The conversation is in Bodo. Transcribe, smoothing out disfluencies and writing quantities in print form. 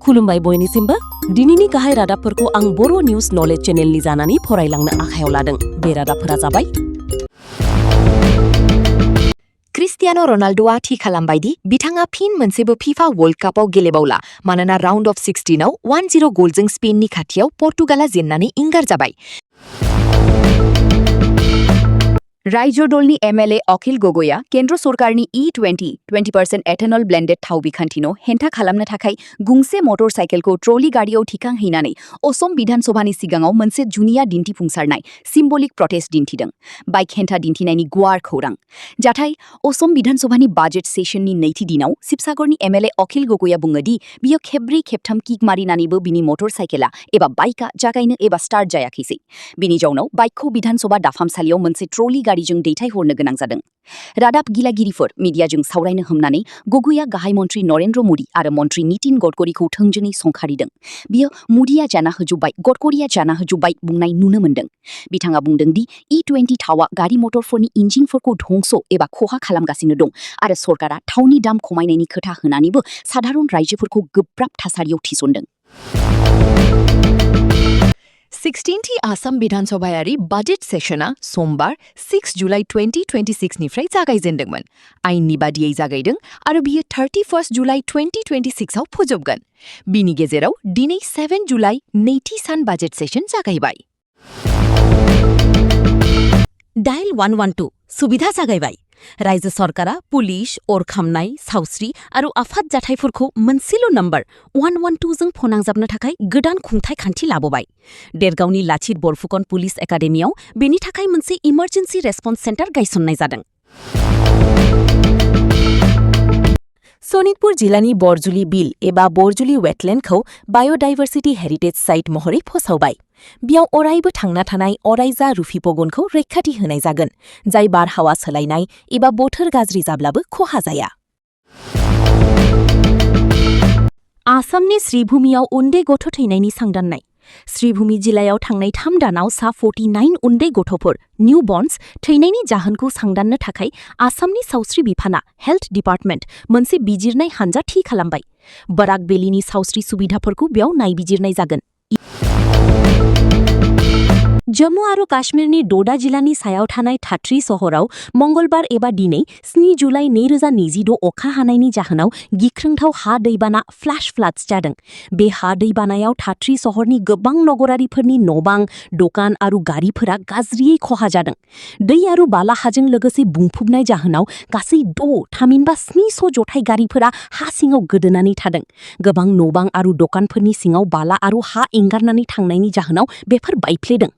खुलुमबाय बयनिसिमबो दिनैनि गाहाय रादाबफोरखौ आं बर' निउज नलेज चेनेलनि जानानै फरायलांनो आखायाव लादों। बे रादाबफोरा जाबाय क्रिस्टियानो रनाल्डोआ थि खालामबाय दि बिथाङा फिन मोनसेबो फिफा वर्ल्ड कापआव गेलेबावला मानोना राउन्ड अफ 16 आव 1-0 गलजों स्पेननि खाथियाव पर्तुगाला जेननानै इंगार जाबाय। रायजो दलनि एमएलए अखिल गगैआ केन्द्र सरकारनि E20 20% एथेनल ब्लेन्डेड थाव बिखान्थिनो हेंथा खालामनो थाखाय गंसे मटर साइकेलखौ ट्रली गारियाव थिखांहैनानै असम विधानसभानि सिगाङाव मोनसे जुनिया दिन्थिफुंसारनाय सिम्बलिक प्रटेस्ट दिन्थिदों। बाइक हेंथा दिन्थिनायनि गुवार खौरां। जाथाय असम विधानसभानि बाजेट सेसननि नैथि दिनाव शिबसागरनि एमएलए अखिल गगैआ बुङो दि बियो खेब्रै खेबथाम किक मारिनानैबो बिनि मटर साइकेला एबा बाइकआ जागायनो एबा स्टार्ट जायाखैसै। बिनि जाउनाव बाइकखौ विधानसभा दाफामसालियाव मोनसे ट्रली गारिजों दैथायहरनो गोनां जादों। रादाब गिलागिरिफोर मिडियाजों सावरायनो हमनानै गगैआ गाहाय मन्त्री नरेन्द्र मोदी आरो मन्त्री नितिन गडकरीखौ थोंजोङै संखारिदों। बियो मोदीआ जाना होजोब्बाय गडकरीआ जाना होजोब्बाय बुंनाय नुनो मोन्दों। बिथाङा बुंदों दि E20 थावआ गारि मटरफोरनि इन्जिनफोरखौ धंस एबा खहा खालामगासिनो दं आरो सरकारा थावनि दाम खमायनायनि खोथा होनानैबो साधारन रायजोफोरखौ गोब्राब थासारियाव थिसनदों। 16थि आसाम विधानसभायारि बाजेट सेसना समबार 6 जुलाइ 2026 निफ्राय जागायजेन्दोंमोन। आइननि बादियै जागायदों आरो बियो 31 जुलाइ 2026 आव फोजोबगोन। बिनि गेजेराव दिनै 7 जुलाइ नैथि सान बाजेट सेसन जागायबाय। डायल 112 सुबिदा जागायबाय। रायजो सरकारा पुलिस, अर खामनाय, सावस्रि आरो आफाद जाथायफोरखौ मोनसेल' नम्बर 112 जों फोनांजाबनो थाखाय गोदान खुंथाय खान्थि लाबोबाय। देरगावनि लाचित बरफुकन पुलिस एकाडेमियाव बेनि थाखाय मोनसे इमार्जेन्सि रेसपन्स सेन्टार गायसननाय जादों। सनितपुर जिल्लानि बरजुलि बिल एबा बरजुलि वेटलेन्डखौ बाय'डाइभार्सिटी हेरिटेज साइट महरै फोसावबाय। बेयाव अरायबो थांना थानाय अरायजा रुफिपगनखौ रैखाथि होनाय जागोन, जाय बारहावा सोलायनाय एबा बोथोर गाज्रि जाब्लाबो खहा जाया। आसामनि श्रीभूमियाव उन्दै गथ' थैनायनि सांदांनाय। श्रीभूमि जिल्लायाव थांनाय 3 दानाव सा 49 उन्दै गथ'फोर निउबर्न्स थैनायनि जाहोनखौ सांदांनो थाखाय आसामनि सावस्रि बिफाना हेल्थ डिपार्टमेन्ट मोनसे बिजिरनाय हान्जा थि खालामबाय। बराक बेलीनि सावस्रि सुबिदाफोरखौ बेयाव नायबिजिरनाय जागोन। जम्मु आरो काश्मीरनि डोडा जिल्लानि सायाव थानाय धात्री सहराव मंगलबार एबा दिनै 7 जुलाइ 2026 अखा हानायनि जाहोनाव गिख्रंथाव हा दैबाना फ्लाश फ्लाड्स जादों। बे हा दैबानायाव धात्री सहरनि गोबां नगरारिफोरनि न'बां, दखान आरो गारिफोरा गाज्रियै खहा जादों। दै आरो बाला हाजों लोगोसे बुंफबनाय जाहोनाव गासै 6 थामहिनबा 700 जथाय गारिफोरा हा सिङाव गोदोनानै थादों। गोबां न'बां आरो दखानफोरनि सिङाव बाला आरो हा एंगारनानै थांनायनि जाहोनाव बेफोर बायफ्लेदों।